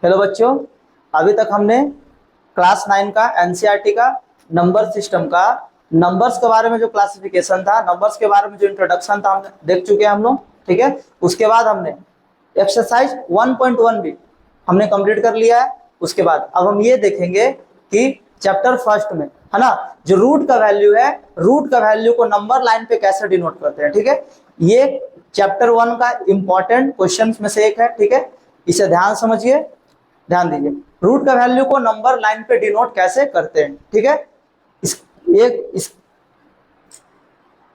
Hello बच्चों, अभी तक हमने क्लास 9 का एनसीईआरटी का नंबर सिस्टम का नंबर्स के बारे में जो क्लासिफिकेशन था, नंबर्स के बारे में जो इंट्रोडक्शन था, हम देख चुके हैं हम लोग। ठीक है, उसके बाद हमने एक्सरसाइज 1.1 भी हमने कंप्लीट कर लिया है। उसके बाद अब हम ये देखेंगे कि चैप्टर फर्स्ट में है ना, जो रूट का वैल्यू है, रूट का वैल्यू को नंबर लाइन पे कैसे डिनोट करते हैं। ठीक है, ये चैप्टर 1 का इंपॉर्टेंट क्वेश्चन में से एक है। ठीक है, इसे ध्यान समझिए, ध्यान दीजिए। रूट का वैल्यू को नंबर लाइन पे डिनोट कैसे करते हैं। ठीक है, इस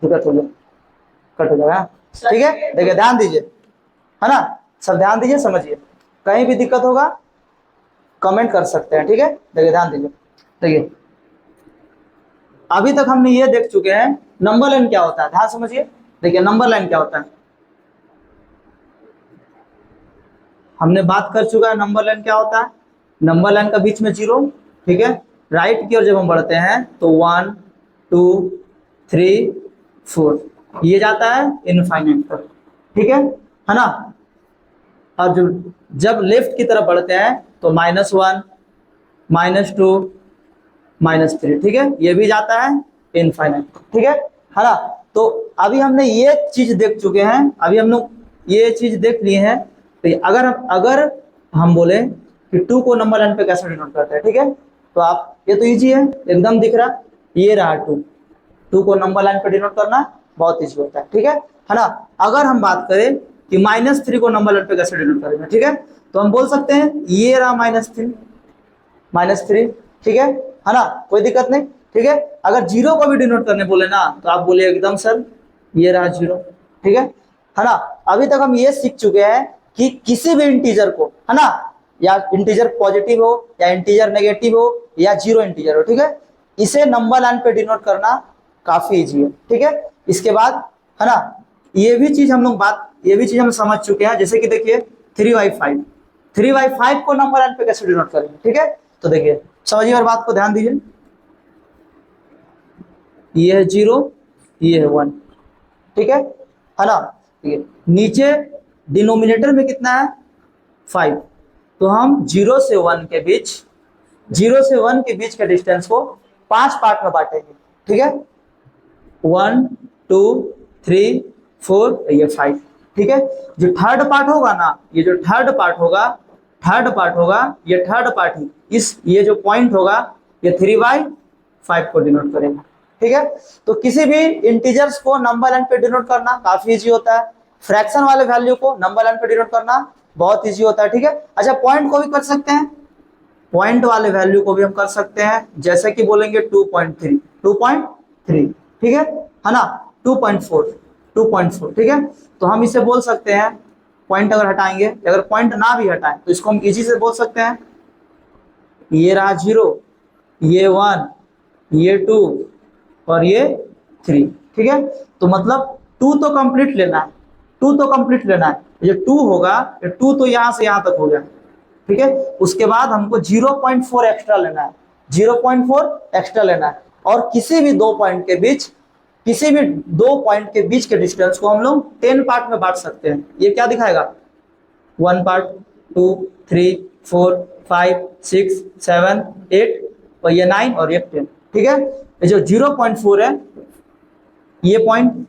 दिक्कत हो गया, कट हो जाएगा। ठीक है, देखिए ध्यान दीजिए, है ना, सब ध्यान दीजिए, समझिए। कहीं भी दिक्कत होगा कमेंट कर सकते हैं। ठीक है, देखिए ध्यान दीजिए। देखिए अभी तक हमने ये देख चुके हैं नंबर लाइन क्या होता है, ध्यान समझिए। देखिए नंबर लाइन क्या होता है, हमने बात कर चुका है। नंबर लाइन क्या होता है, नंबर लाइन का बीच में 0। ठीक है, राइट की ओर जब हम बढ़ते हैं तो 1 2 3 4 ये जाता है इनफाइनाइट तक। ठीक है ना। और जब लेफ्ट की तरफ बढ़ते हैं तो -1 -2 -3। ठीक है, ये भी जाता है इनफाइनाइट। ठीक है ना। तो अभी हमने ये चीज देख चुके हैं, अभी हम लोग ये चीज देख लिए हैं। तो अगर हम बोले कि 2 को नंबर लाइन पे कैसे डिनोट करते हैं। ठीक है, तो आप ये तो इजी है, एकदम दिख रहा, ये रहा 2 को नंबर लाइन पे डिनोट करना बहुत इजी होता है। ठीक है ना। अगर हम बात करें कि -3 को नंबर लाइन पे कैसे डिनोट करेंगे, ठीक है, तो हम बोल सकते हैं ये रहा -3। ठीक है ना, कोई दिक्कत नहीं। ठीक है, अगर 0 को भी डिनोट करने बोले ना तो आप बोले एकदम सर ये रहा 0। ठीक है ना। अभी तक हम ये सीख चुके हैं कि किसी भी इंटीजर को, है ना, या इंटीजर पॉजिटिव हो या इंटीजर नेगेटिव हो या 0 इंटीजर हो, ठीक है, इसे नंबर लाइन पे डिनोट करना काफी इजी है। ठीक है, इसके बाद है ना, ये भी चीज हम समझ चुके हैं। जैसे कि देखिए 3/5 को नंबर लाइन पे कैसे डिनोट करेंगे। ठीक है, तो देखिए समझिए और बात को ध्यान दीजिए। ये है 0, ये है 1। ठीक है ना। ठीक है, नीचे डिनोमिनेटर में कितना है 5, तो हम 0 से 1 के बीच के डिस्टेंस को 5 पार्ट में बांटेंगे। ठीक है, 1 2 3 4, ये 5। ठीक है, जो थर्ड पार्ट होगा ना, ये जो थर्ड पार्ट होगा, ये थर्ड पार्ट ही ये जो पॉइंट होगा ये 3/5 को डिनोट करेगा। ठीक है, तो किसी भी इंटीजर्स को नंबर लाइन पे डिनोट करना काफी इजी होता है। फ्रैक्शन वाले वैल्यू को नंबर लाइन पे डिनोट करना बहुत इजी होता है। ठीक है, अच्छा पॉइंट को भी कर सकते हैं, पॉइंट वाले वैल्यू को भी हम कर सकते हैं। जैसे कि बोलेंगे 2.3। ठीक है ना, 2.4। ठीक है, तो हम इसे बोल सकते हैं, पॉइंट अगर हटाएंगे, अगर पॉइंट ना भी हटाएं तो इसको हम इजी से बोल सकते हैं, ये रहा 0, ये 1, ये 2 और ये 3। ठीक है, तो मतलब 2 तो कंप्लीट लेना है, ये 2 होगा, ये 2 तो यहां से यहां तक हो गया। ठीक है, उसके बाद हमको 0.4 एक्स्ट्रा लेना है, 0.4 एक्स्ट्रा लेना है। और किसी भी दो पॉइंट के बीच के डिस्टेंस को हम लोग 10 पार्ट में बांट सकते हैं। ये क्या दिखाएगा, 1 पार्ट, 2 3 4 5 6 7 8 और ये 9 और ये 10। ठीक है, ये जो 0.4 है, ये पॉइंट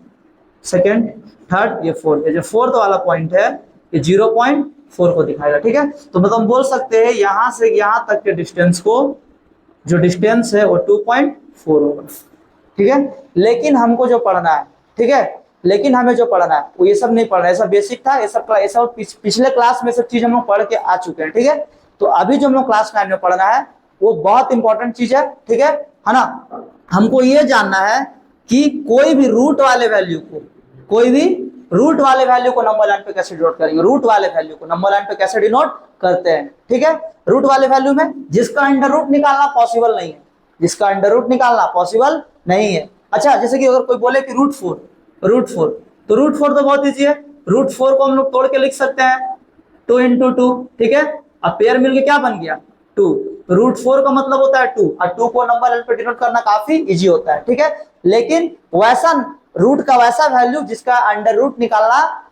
सेकेंड थर्ड, ये फोर्थ, ये जो फोर्थ वाला पॉइंट है ये 0.4 को दिखाएगा। ठीक है, तो मतलब हम बोल सकते हैं यहां से यहां तक के डिस्टेंस को, जो डिस्टेंस है वो 2.4 होगा। ठीक है, लेकिन हमको जो पढ़ना है, ठीक है, लेकिन हमें जो पढ़ना है वो ये सब नहीं पढ़ना है, ऐसा बेसिक था, ये सब पिछले क्लास में सब चीज हम लोग पढ़ के आ चुके हैं। ठीक है, तो अभी जो हम लोग क्लास 9 में पढ़ना है वो बहुत इंपॉर्टेंट चीज है। ठीक है ना, हमको ये जानना है कि कोई भी रूट वाले वैल्यू को नंबर लाइन पे कैसे डिनोट करेंगे, रूट वाले वैल्यू को नंबर लाइन पे कैसे डिनोट करते हैं। ठीक है, रूट वाले वैल्यू में जिसका अंडर रूट निकालना पॉसिबल नहीं है, अच्छा जैसे कि अगर कोई बोले कि रूट फोर, तो रूट फोर तो बहुत ईजी है, रूट 4 को हम लोग तोड़ के लिख सकते हैं 2 × 2। ठीक है, अब पेयर मिलके क्या बन गया 2, तो रूट 4 का मतलब होता है 2, और 2 को नंबर लाइन पे डिनोट करना काफी इजी होता है। ठीक है, लेकिन वैसा रूट का वैसा वैल्यू जिसका अंडर रूट निकालना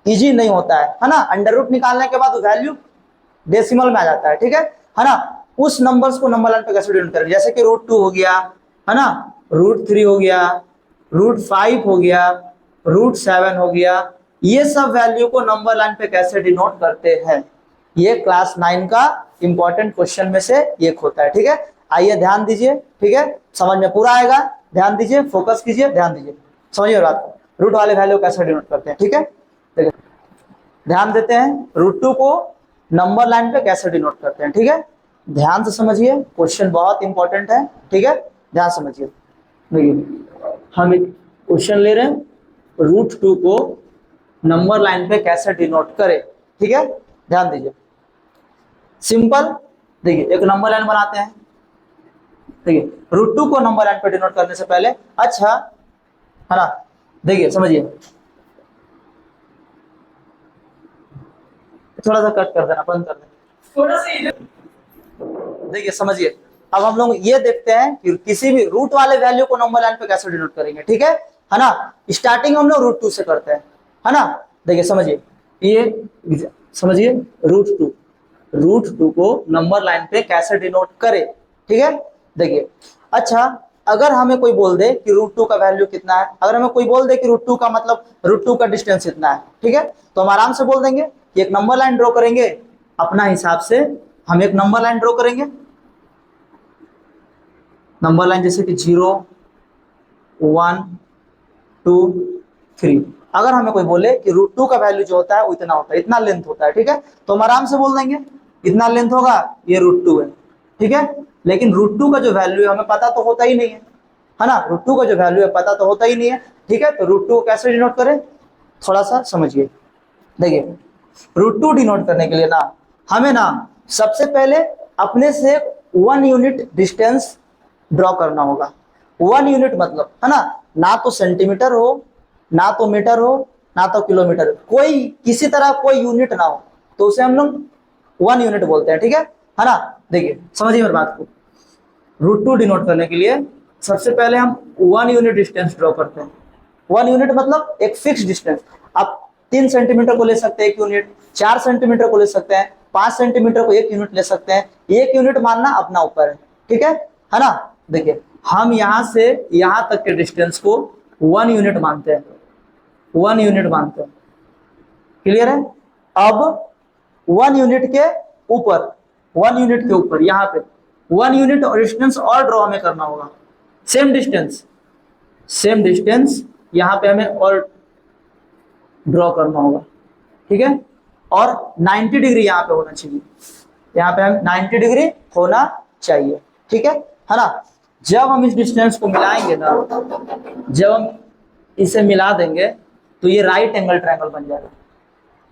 इजी नहीं होता है ना। अंडर रूट निकालने के बाद वैल्यू डेसिमल में आ जाता है, ठीक है ना। उस नंबर्स को नंबर लाइन पे कैसे डिनोट करेंगे, जैसे कि √2 हो गया, है ना, √3 हो गया, √5 हो गया, √7 हो गया, ये सब वैल्यू को नंबर लाइन पे कैसे डिनोट करते हैं, ये क्लास 9 का इंपॉर्टेंट क्वेश्चन में से एक होता है, ठीक है। आइए ध्यान दीजिए, ठीक है, समझ में पूरा आएगा, ध्यान दीजिए, फोकस कीजिए, ध्यान दीजिए, समझिए बात को। रूट वाले वैल्यू कैसे डिनोट करते हैं, ठीक है, देखिए ध्यान देते हैं, √2 को नंबर लाइन पे कैसे डिनोट करते हैं, ठीक है, ध्यान से समझिए, क्वेश्चन बहुत इंपॉर्टेंट है, ठीक है, ध्यान समझिए। देखिए हम एक क्वेश्चन ले रहे हैं, √2 को नंबर लाइन पे कैसे डिनोट करें, ठीक है, ध्यान दीजिए। सिंपल, देखिए एक नंबर लाइन बनाते हैं, देखिए √2 को नंबर लाइन पे डिनोट करने से पहले, अच्छा है ना, देखिए समझिए, थोड़ा सा कट कर देना, बंद कर देना, थोड़ा सा, देखिए समझिए। अब हम लोग ये देखते हैं कि किसी भी रूट वाले वैल्यू को नंबर लाइन पे कैसे डिनोट करेंगे, ठीक है ना। स्टार्टिंग हम लोग √2 से करते हैं, है ना, देखिए समझिए, ये समझिए √2 को नंबर लाइन पे कैसे डिनोट करे, ठीक है, देखिए। अच्छा अगर हमें कोई बोल दे कि √2 का वैल्यू कितना है, अगर हमें कोई बोल दे कि √2 का मतलब √2 का डिस्टेंस इतना है, ठीक है, तो हम आराम से बोल देंगे कि एक नंबर लाइन ड्रॉ करेंगे अपना हिसाब से, हम एक नंबर लाइन ड्रॉ करेंगे, नंबर लाइन जैसे कि 0 1 2 3। अगर हमें कोई बोले कि √2 का वैल्यू जो होता है वो इतना होता है, इतना लेंथ होता है, ठीक है, तो हम आराम से बोल देंगे इतना लेंथ होगा, ये √2 है, ठीक है। लेकिन √2 का जो वैल्यू है हमें पता तो होता ही नहीं है ना, √2 का जो वैल्यू है पता तो होता ही नहीं है, ठीक है। तो √2 को कैसे डिनोट करें, थोड़ा सा समझिए, देखिए √2 डिनोट करने के लिए ना हमें ना सबसे पहले अपने से 1 यूनिट डिस्टेंस ड्रॉ करना होगा। 1 यूनिट मतलब, है ना तो सेंटीमीटर हो, ना तो मीटर हो, ना तो किलोमीटर, कोई किसी तरह कोई यूनिट ना हो, तो उसे हम लोग 1 यूनिट बोलते हैं, ठीक है ना। देखिए समझिए मेरी बात को, √2 डिनोट करने के लिए सबसे पहले हम 1 यूनिट डिस्टेंस ड्रॉ करते हैं। 1 यूनिट मतलब एक फिक्स डिस्टेंस, आप 3 सेंटीमीटर को ले सकते हैं 1 यूनिट, 4 सेंटीमीटर को ले सकते हैं, 5 सेंटीमीटर को 1 यूनिट ले सकते हैं, 1 यूनिट मानना अपना ऊपर है, ठीक है ना। देखिए हम यहां से यहां तक के डिस्टेंस को 1 यूनिट मानते हैं, 1 यूनिट मानते हैं, क्लियर है। अब 1 यूनिट के ऊपर, 1 यूनिट के ऊपर यहाँ पे 1 यूनिट और डिस्टेंस और ड्रॉ हमें करना होगा, सेम डिस्टेंस यहाँ पे हमें और ड्रॉ करना होगा, ठीक है, और 90 डिग्री यहाँ पे होना चाहिए, यहाँ पे हम 90 डिग्री होना चाहिए, ठीक है ना। जब हम इस डिस्टेंस को मिलाएंगे ना, जब हम इसे मिला देंगे तो ये राइट एंगल ट्रायंगल बन जाएगा,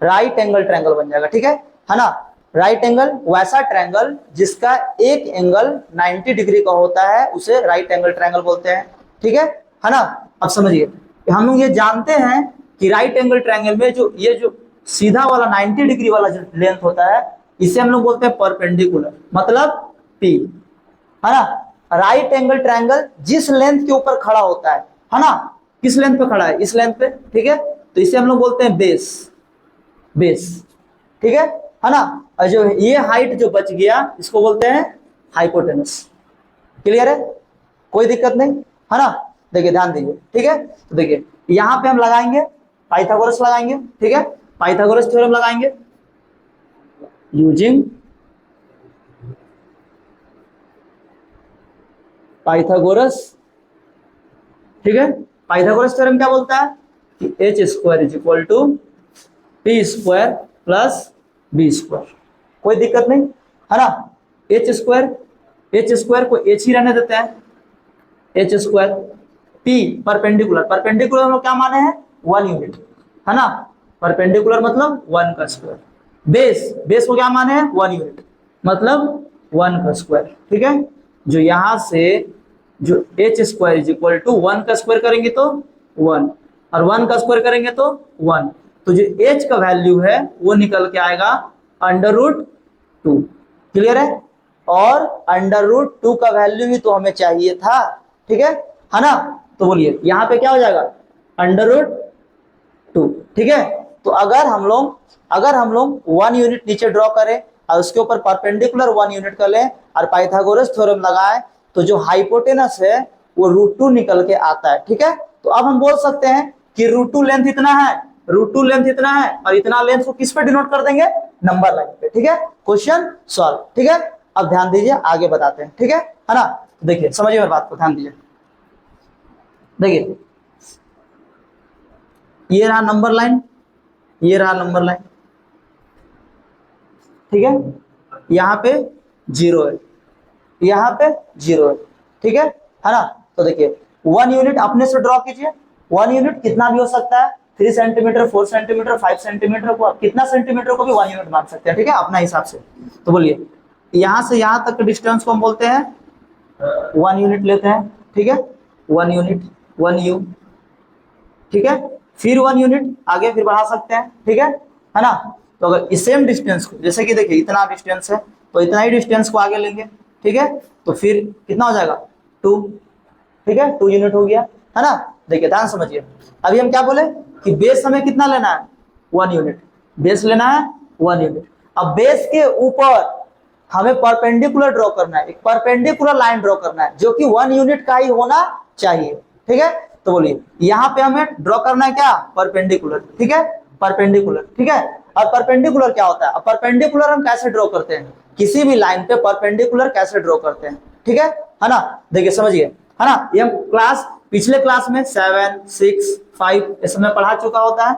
राइट एंगल ट्रायंगल बन जाएगा, ठीक है ना। राइट एंगल वैसा ट्रायंगल जिसका एक एंगल 90 डिग्री का होता है उसे राइट एंगल ट्रायंगल बोलते हैं, ठीक है ना। अब समझिए हम लोग ये जानते हैं कि राइट एंगल ट्रायंगल में जो ये जो सीधा वाला 90 डिग्री वाला जो लेंथ होता है इसे हम लोग बोलते हैं परपेंडिकुलर, मतलब P, है ना। राइट एंगल ट्रायंगल जिस लेंथ के ऊपर खड़ा होता है ना, किस लेंथ पे खड़ा है, इस लेंथ पे, ठीक है, तो इसे हम लोग बोलते हैं बेस, ठीक है ना। और जो ये हाइट जो बच गया इसको बोलते हैं हाइपोटेनस, क्लियर है, कोई दिक्कत नहीं, है ना। देखिए ध्यान दीजिए, ठीक है, तो देखिए यहाँ पे हम लगाएंगे पाइथागोरस लगाएंगे, ठीक है, पाइथागोरस थ्योरम लगाएंगे यूजिंग पाइथागोरस, ठीक है। पाइथागोरस थ्योरम क्या बोलता है कि h² = p² + b², कोई दिक्कत नहीं, है ना। h² को h ही रहने देते हैं, h², p परपेंडिकुलर में क्या माने हैं 1 यूनिट, है ना, परपेंडिकुलर मतलब 1 का स्क्वायर, बेस को क्या माने हैं 1 यूनिट मतलब 1 का स्क्वायर, ठीक है। जो यहां से जो h² = 1 का स्क्वायर करेंगे तो 1 और 1 का स्क्वायर करेंगे तो 1, तो जो h का वैल्यू है वो निकल के आएगा √2, क्लियर है। और √2 का वैल्यू भी तो हमें चाहिए था, ठीक है ना। तो बोलिए यहाँ पे क्या हो जाएगा √2, ठीक है। तो अगर हम लोग 1 यूनिट नीचे ड्रॉ करें और उसके ऊपर परपेंडिकुलर 1 यूनिट कर लें और पाइथागोरस थ्योरम लगाए तो जो हाइपोटेनस है वो √2 निकल के आता है। ठीक है, तो अब हम बोल सकते हैं कि √2 लेंथ इतना है, √2 लेंथ इतना है और इतना लेंथ को किस पे डिनोट कर देंगे, नंबर लाइन पे। ठीक है, क्वेश्चन सॉल्व। ठीक है, अब ध्यान दीजिए आगे बताते हैं। ठीक है ना, देखिए समझिए मेरी बात को, ध्यान दीजिए। देखिए ये रहा नंबर लाइन, ये रहा नंबर लाइन। ठीक है, यहाँ पे 0 है, यहाँ पे 0 है। ठीक है ना, तो देखिए 1 यूनिट अपने से ड्रॉ कीजिए। 1 यूनिट कितना भी हो सकता है, 3 सेंटीमीटर, 4 सेंटीमीटर, 5 सेंटीमीटर को, कितना सेंटीमीटर को भी 1 यूनिट मान सकते हैं। ठीक है, अपना हिसाब से। तो बोलिए यहाँ से यहाँ तक के डिस्टेंस को हम बोलते हैं 1 यूनिट लेते हैं। ठीक है, 1 यूनिट, 1 यू। ठीक है, फिर 1 यूनिट आगे फिर बढ़ा सकते हैं। ठीक है ना, तो अगर इस सेम डिस्टेंस को, जैसे कि देखिए इतना डिस्टेंस है तो इतना ही डिस्टेंस को आगे लेंगे। ठीक है, तो फिर कितना हो जाएगा 2। ठीक है, 2 यूनिट हो गया, है ना। देखिए ध्यान समझिए, अभी हम क्या बोले कि बेस हमें कितना लेना है, 1 यूनिट बेस लेना है, 1 यूनिट। अब बेस के ऊपर हमें परपेंडिकुलर ड्रॉ करना है, एक परपेंडिकुलर लाइन ड्रॉ करना है जो कि 1 यूनिट का ही होना चाहिए। ठीक है, तो बोलिए यहाँ पे हमें ड्रॉ करना है क्या, परपेंडिकुलर। ठीक है, परपेंडिकुलर। ठीक है, और परपेंडिकुलर क्या होता है, अब परपेंडिकुलर हम कैसे ड्रॉ करते हैं, किसी भी लाइन पे परपेंडिकुलर कैसे ड्रॉ करते हैं। ठीक है ना, देखिए समझिए, है ना। ये हम क्लास, पिछले क्लास में 7, 6, 5 इस समय पढ़ा चुका होता है,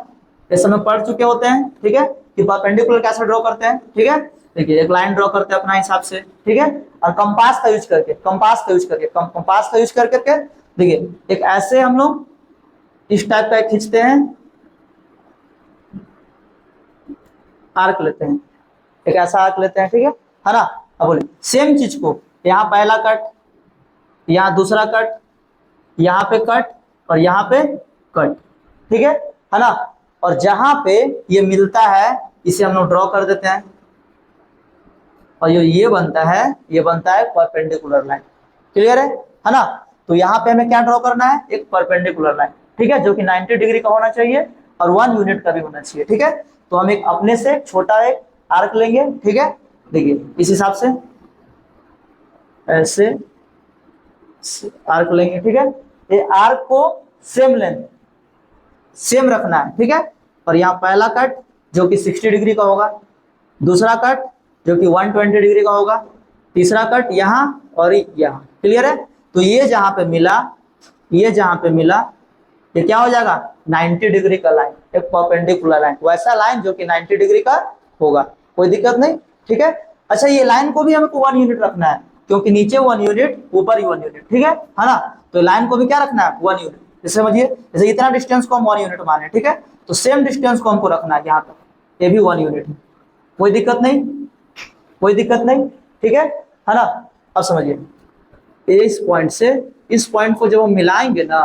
इस समय पढ़ चुके होते हैं। ठीक है, कि परपेंडिकुलर कैसे ड्रॉ करते हैं। ठीक है, देखिए एक लाइन ड्रॉ करते हैं अपना हिसाब से। ठीक है, और कंपास का यूज करके, कंपास का यूज करके, कंपास का यूज करके देखिए एक ऐसे हम लोग इस टाइप का खींचते हैं, आर्क लेते हैं, एक ऐसा आर्क लेते हैं। ठीक है ना, अब बोले सेम चीज को, यहाँ पहला कट, यहाँ दूसरा कट, यहाँ पे कट और यहाँ पे कट। ठीक है ना, और जहां पे ये मिलता है इसे हम लोग ड्रॉ कर देते हैं और जो ये बनता है परपेंडिकुलर लाइन। क्लियर है ना। तो यहाँ पे हमें क्या ड्रॉ करना है, एक परपेंडिकुलर लाइन। ठीक है, जो कि 90 डिग्री का होना चाहिए और 1 यूनिट का भी होना चाहिए। ठीक है, तो हम एक अपने से छोटा एक आर्क लेंगे। ठीक है, देखिए इस हिसाब से ऐसे आर्क लेंगे। ठीक है, ये आर्क को सेम लेंथ, सेम रखना है। ठीक है, और यहाँ पहला कट जो कि 60 डिग्री का होगा, दूसरा कट जो कि 120 डिग्री का होगा, तीसरा कट यहाँ और यहाँ। क्लियर है, तो ये जहां पे मिला, ये जहां पे मिला, ये क्या हो जाएगा 90 डिग्री का लाइन, एक परपेंडिकुलर लाइन, वैसा लाइन जो कि 90 डिग्री का होगा। कोई दिक्कत नहीं। ठीक है, अच्छा ये लाइन को भी हमको 1 यूनिट रखना है क्योंकि नीचे 1 यूनिट, ऊपर ही 1 यूनिट। ठीक है ना, तो लाइन को भी क्या रखना है, 1 यूनिट। जैसे समझिए, जैसे इतना डिस्टेंस को हम 1 यूनिट माने। ठीक है, तो सेम डिस्टेंस को हमको रखना है यहाँ तक, ये भी 1 यूनिट है। कोई दिक्कत नहीं, कोई दिक्कत नहीं। ठीक है ना, अब समझिए इस पॉइंट से इस पॉइंट को जब हम मिलाएंगे ना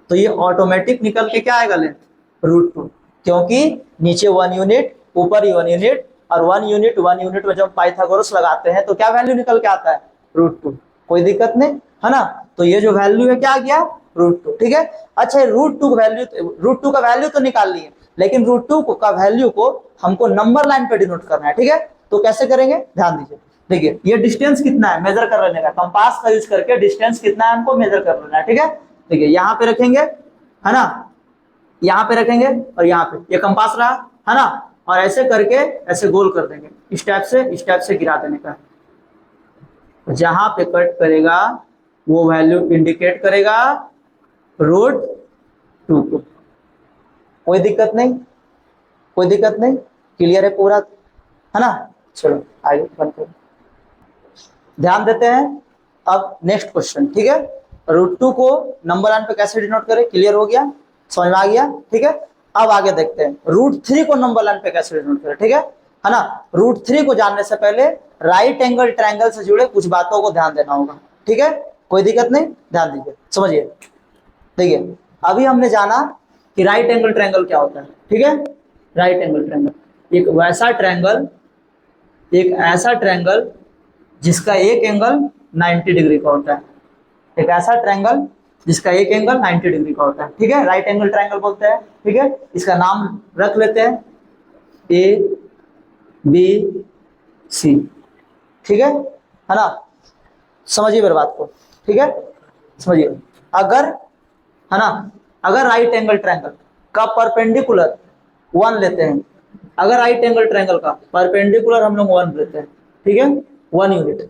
तो ये ऑटोमेटिक निकल के क्या आएगा, लेंथ √2, क्योंकि नीचे 1 यूनिट, ऊपर ही 1 यूनिट, और 1 यूनिट 1 यूनिट में जब पाइथागोरस लगाते हैं तो क्या वैल्यू निकल के आता है, √2। कोई दिक्कत नहीं, है ना। तो ये जो वैल्यू है क्या आ गया, √2। ठीक है, अच्छा √2 का वैल्यू तो निकाल लिए, लेकिन √2 का वैल्यू को हमको नंबर लाइन पे डिनोट करना है। ठीक है, तो कैसे करेंगे, ध्यान दीजिए। देखिए ये डिस्टेंस कितना है मेजर कर लेने का, कंपास का यूज करके डिस्टेंस कितना है हमको मेजर कर लेना है। ठीक है, देखिए यहाँ पे रखेंगे, है ना, यहाँ पे रखेंगे और यहाँ पे ये कंपास रहा, है ना, और ऐसे करके ऐसे गोल कर देंगे, इस टाइप से गिरा देने का। जहां पे कट करेगा वो वैल्यू इंडिकेट करेगा √2 को। कोई दिक्कत नहीं, कोई दिक्कत नहीं, क्लियर है पूरा, है ना। चलो आगे बंद करो, ध्यान देते हैं अब नेक्स्ट क्वेश्चन। ठीक है, √2 को नंबर लाइन पे कैसे डिनोट करें, क्लियर हो गया, समझ में आ गया। ठीक है, अब आगे देखते हैं √3 को नंबर लाइन पे कैसे डिनोट करें। ठीक है ना, √3 को जानने से पहले राइट एंगल ट्रायंगल से जुड़े कुछ बातों को ध्यान देना होगा। ठीक है, कोई दिक्कत नहीं, ध्यान दीजिए, समझिए। देखिए अभी हमने जाना कि राइट एंगल ट्रायंगल क्या होता है। ठीक है, राइट एंगल ट्रायंगल एक वैसा ट्रायंगल, एक ऐसा ट्रायंगल जिसका एक एंगल 90 डिग्री का होता है, एक ऐसा ट्रायंगल जिसका एक एंगल 90 डिग्री का होता है। ठीक है, राइट एंगल ट्रायंगल बोलते हैं। ठीक है, इसका नाम रख लेते हैं A B सी, ठीक है ना। समझिए मेरी बात को, ठीक है, समझिए। अगर है ना, अगर राइट एंगल ट्रायंगल का परपेंडिकुलर 1 लेते हैं, अगर राइट एंगल ट्रायंगल का परपेंडिकुलर हम लोग 1 लेते हैं, ठीक है, 1 यूनिट,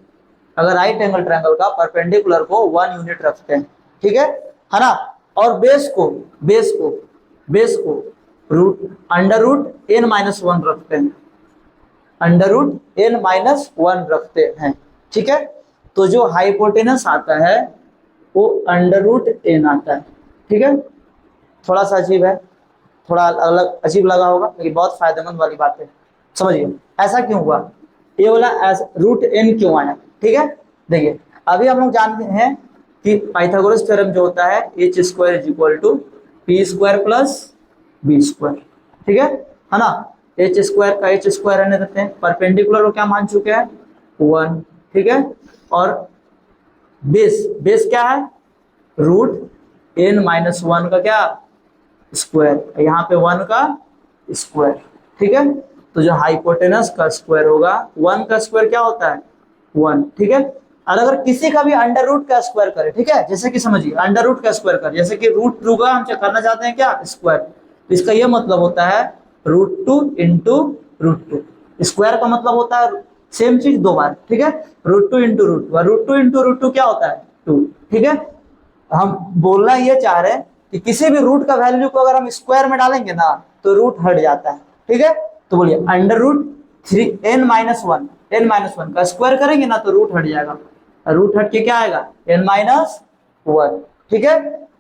अगर राइट एंगल ट्रायंगल का परपेंडिकुलर को 1 यूनिट रखते हैं, ठीक है ना, और बेस को root under root n minus 1 रखते हैं, अंडर रूट n माइनस 1 रखते हैं, ठीक है, तो जो हाइपोटेनस आता है वो अंडर रूट n आता है, ठीक है। थोड़ा सा अजीब है, थोड़ा अलग अजीब लगा होगा, लेकिन बहुत फायदेमंद वाली बात है, समझिए। ऐसा क्यों हुआ, ये वाला रूट n क्यों आया, ठीक है। देखिए अभी हम लोग जानते हैं कि पाइथागोरस थ्योरम जो होता है h square is equal to p square plus b square, ठीक है ना। h स्क्वायर का h स्क्वायर रहने देते हैं, परपेंडिकुलर को क्या मान चुके हैं 1, ठीक है, और बेस क्या है रूट n माइनस 1 का क्या स्क्वायर, यहाँ पे 1 का स्क्वायर, ठीक है। तो जो हाइपोटेनस का स्क्वायर होगा 1 का स्क्वायर क्या होता है 1, ठीक है। और अगर किसी का भी अंडर रूट का स्क्वायर करे, ठीक है, जैसे कि समझिए अंडर रूट का स्क्वायर करे, जैसे कि रूट 2 का हम करना चाहते हैं क्या स्क्वायर, तो इसका ये मतलब होता है रूट 2 इंटू रूट 2, स्क्वायर का मतलब होता है सेम चीज 2 बार, ठीक है, root 2 into root 2, root 2 into root 2 क्या होता है 2, ठीक है। हम बोलना ये चाह रहे हैं कि किसी भी रूट का वैल्यू को अगर हम स्क्वायर में डालेंगे ना तो रूट हट जाता है, ठीक है। तो बोलिए अंडर रूट 3 n माइनस 1 का स्क्वायर करेंगे ना तो रूट हट जाएगा, रूट हट के क्या आएगा n माइनस 1, ठीक है,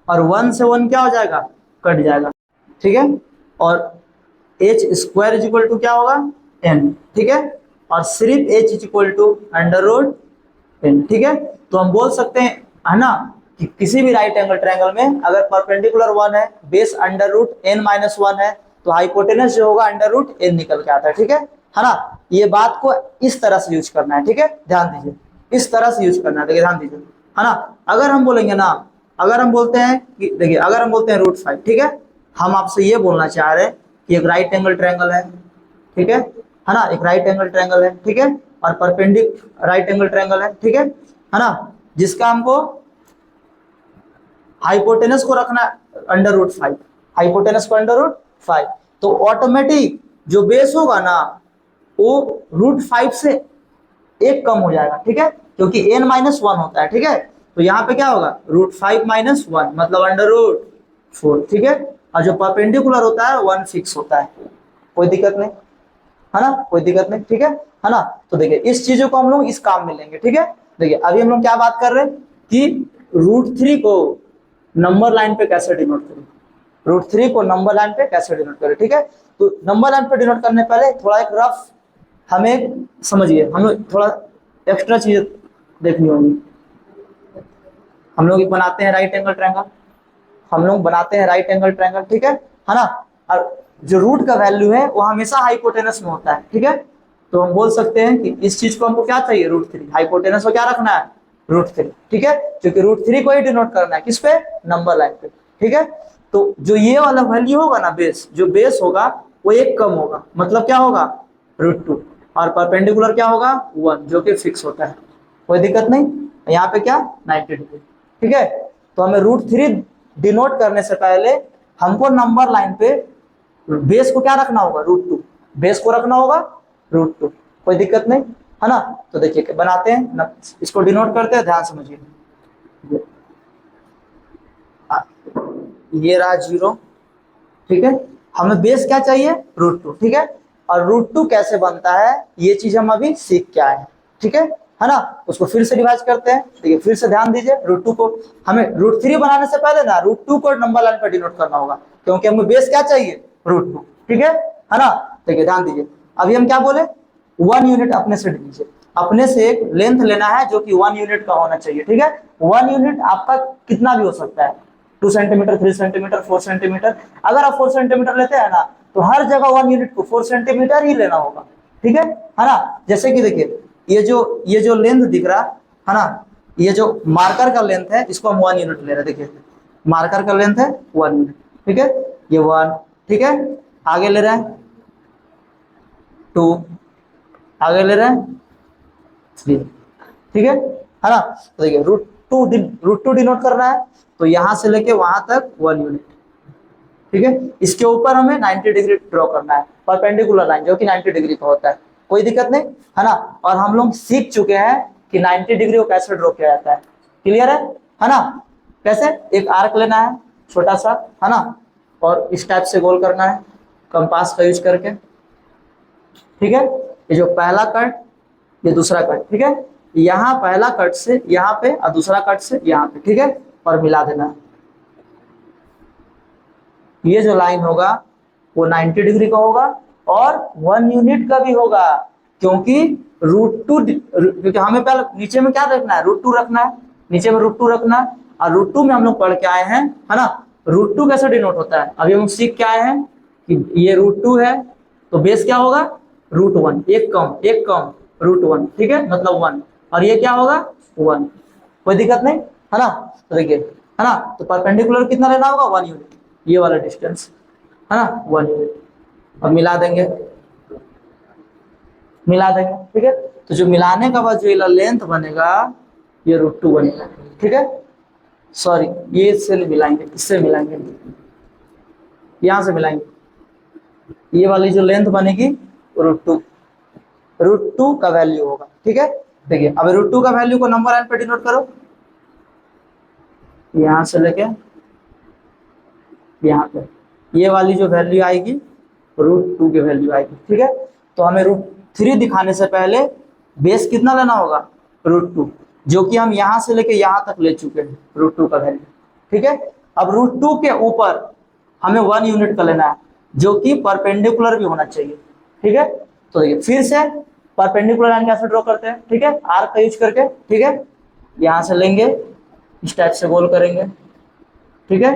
और 1 से 1 क्या हो जाएगा कट जाएगा, ठीक है, और h square is equal to क्या होगा n, ठीक है, और सिर्फ h is equal to under root n, ठीक है। तो हम बोल सकते हैं है ना कि किसी भी राइट एंगल ट्रायंगल में अगर परपेंडिकुलर 1 है, base under root n minus 1 है, तो हाइपोटेनस जो होगा अंडर रूट n निकल के आता है, ठीक है ना। ये बात को इस तरह से यूज करना है, ठीक है, ध्यान दीजिए, इस तरह से यूज करना है, देखिए ध्यान दीजिए, है ना। अगर हम बोलेंगे ना, अगर हम बोलते हैं कि देखिए अगर हम बोलते हैं रूट 5, ठीक है, हम आपसे ये बोलना चाह रहे हैं कि एक राइट एंगल ट्रायंगल है, ठीक है ना, एक राइट एंगल ट्रायंगल है, ठीक है, और परपेंडिकुलर राइट एंगल ट्रायंगल है, ठीक है ना, जिसका हमको हाइपोटेनस को रखना अंडर रूट 5, हाइपोटेनस को अंडर रूट 5, तो ऑटोमेटिक जो बेस होगा ना वो रूट 5 से एक कम हो जाएगा, ठीक है, क्योंकि n माइनस 1 होता है, ठीक है। तो यहाँ पे क्या होगा रूट 5 माइनस 1 मतलब अंडर रूट 4, ठीक है, और जो परपेंडिकुलर होता है 1 फिक्स होता है, कोई दिक्कत नहीं, है ना, कोई दिक्कत नहीं, ठीक है ना। तो देखिए इस चीजों को हम लोग इस काम में लेंगे, ठीक है। देखिए अभी हम लोग क्या बात कर रहे हैं कि रूट 3 को नंबर लाइन पे कैसे डिनोट करें, रूट 3 को नंबर लाइन पे कैसे डिनोट करें, ठीक है। तो नंबर लाइन पे डिनोट करने पहले थोड़ा एक रफ हमें समझिए, हम लोग थोड़ा एक्स्ट्रा चीज देखनी होगी। हम लोग बनाते हैं राइट एंगल ट्रायंगल, हम लोग बनाते हैं राइट एंगल ट्रायंगल, ठीक है ना। और जो रूट का वैल्यू है वो हमेशा हाइपोटेनस में होता है, ठीक है। तो हम बोल सकते हैं कि इस चीज को हमको क्या चाहिए रूट 3, हाइपोटेनस को क्या रखना है रूट 3, ठीक है, क्योंकि रूट 3 को ही डिनोट करना है किस पे नंबर लाइन पे, ठीक है। तो जो ये वाला वैल्यू होगा ना बेस, जो बेस होगा वो एक कम होगा, मतलब क्या होगा रूट 2, और परपेंडिकुलर क्या होगा 1 जो कि फिक्स होता है, कोई दिक्कत नहीं। यहाँ पे क्या 90 डिग्री, ठीक है। तो हमें रूट 3 डिनोट करने से पहले हमको नंबर लाइन पे बेस को क्या रखना होगा रूट 2, बेस को रखना होगा रूट 2, कोई दिक्कत नहीं, है ना। तो देखिए बनाते हैं इसको डिनोट करते हैं, ध्यान समझिए, ये रहा 0, ठीक है, हमें बेस क्या चाहिए रूट 2, ठीक है, और रूट 2 कैसे बनता है ये चीज हम अभी सीख के आए हैं, ठीक है ना। उसको फिर से रिवाइज करते हैं, देखिए फिर से ध्यान दीजिए, रूट 2 को हमें रूट 3 बनाने से पहले ना रूट 2 को नंबर लाइन पर डिनोट करना होगा, क्योंकि हमें बेस क्या चाहिए रूट 2, ठीक है ना। देखिए ध्यान दीजिए, अभी हम क्या बोले 1 यूनिट अपने से लीजिए, अपने से एक लेंथ लेना है जो कि 1 यूनिट का होना चाहिए, ठीक है। 1 यूनिट आपका कितना भी हो सकता है, 2 सेंटीमीटर, 3 सेंटीमीटर, 4 सेंटीमीटर, अगर आप 4 सेंटीमीटर लेते हैं ना तो हर जगह 1 यूनिट को 4 सेंटीमीटर ही लेना होगा, ठीक है ना। जैसे कि देखिए ये जो लेंथ दिख रहा है ना, ये जो मार्कर का लेंथ है इसको हम 1 यूनिट ले रहे हैं, देखिए मार्कर का लेंथ है 1 यूनिट, ठीक है, ये 1, ठीक है, आगे ले रहे हैं 2, आगे ले रहे हैं 3, ठीक है ना। तो देखिए रूट टू डिनोट करना है, तो यहां से लेके वहां तक 1 यूनिट, ठीक है। इसके ऊपर हमें 90 डिग्री ड्रॉ करना है, परपेंडिकुलर लाइन जो कि 90 डिग्री का होता है, कोई दिक्कत नहीं है ना। और हम लोग सीख चुके हैं कि 90 डिग्री को कैसे ड्रॉ किया जाता है, क्लियर है ना। कैसे, एक आर्क लेना है छोटा सा, है ना, और इस टाइप से गोल करना है कंपास का यूज करके, ठीक है। ये जो पहला कट, ये दूसरा कट, ठीक है। यहाँ पहला कट से यहाँ पे और दूसरा कट से यहाँ पे, ठीक है, और मिला देना है। ये जो लाइन होगा वो 90 डिग्री का होगा और 1 यूनिट का भी होगा, क्योंकि क्योंकि हमें पहले नीचे में क्या रखना है, √2 रखना है, नीचे में √2 रखना है। और √2 में हम लोग पढ़ के आए हैं, है ना, √2 कैसे डिनोट होता है, अभी हम सीख के आए हैं कि ये √2 है, तो बेस क्या होगा, √1, एक कम √1, ठीक है, मतलब 1, और ये क्या होगा 1, कोई दिक्कत नहीं, है ना। तो देखिए, है ना, तो परपेंडिकुलर कितना लेना होगा, 1 यूनिट, ये वाला डिस्टेंस, है ना, 1 यूनिट। अब मिला देंगे, ठीक है। तो जो मिलाने का बाद जो लेंथ बनेगा ये √2 बनेगा, ठीक है। सॉरी, ये इससे मिलाएंगे, इससे मिलाएंगे, यहां से मिलाएंगे, ये वाली जो लेंथ बनेगी √2 का वैल्यू होगा, ठीक है। देखिए अब √2 का वैल्यू को नंबर लाइन पे डिनोट करो, यहां से लेके यहाँ पे, ये वाली जो वैल्यू आएगी √2 की वैल्यू आएगी, ठीक है। तो हमें √3 दिखाने से पहले बेस कितना लेना होगा, √2, जो कि हम यहाँ से लेके यहाँ तक ले चुके हैं √2 का वैल्यू, ठीक है। अब √2 के ऊपर हमें 1 यूनिट का लेना है, जो कि परपेंडिकुलर भी होना चाहिए, ठीक है। तो देखिए फिर से परपेंडिकुलर लाइन कैसे ड्रॉ करते हैं, ठीक है, आर्क का यूज करके, ठीक है। यहाँ से लेंगे, इस टाइप से गोल करेंगे, ठीक है।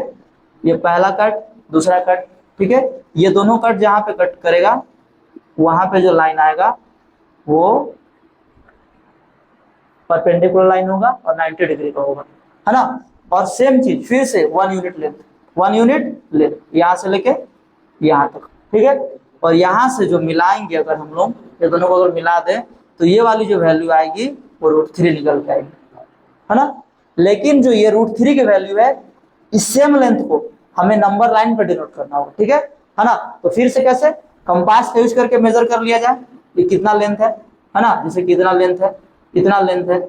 ये पहला कट, दूसरा कट, ठीक है। ये दोनों कट जहां पे कट करेगा वहां पे जो लाइन आएगा वो परपेंडिकुलर लाइन होगा और 90 डिग्री का होगा, है ना। और सेम चीज फिर से 1 यूनिट लेंथ यहाँ से लेके यहाँ तक, ठीक है। और यहाँ से जो मिलाएंगे, अगर हम लोग ये दोनों को अगर मिला दें तो ये वाली जो वैल्यू आएगी वो √3 निकल के आएगी, है ना। लेकिन जो ये √3 की वैल्यू है, इस सेम लेंथ को हमें नंबर लाइन पर डिनोट करना होगा, ठीक है ना। तो फिर से कैसे, कंपास का यूज करके मेजर कर लिया जाए, ये कितना लेंथ है ना, जैसे कितना लेंथ है, इतना लेंथ है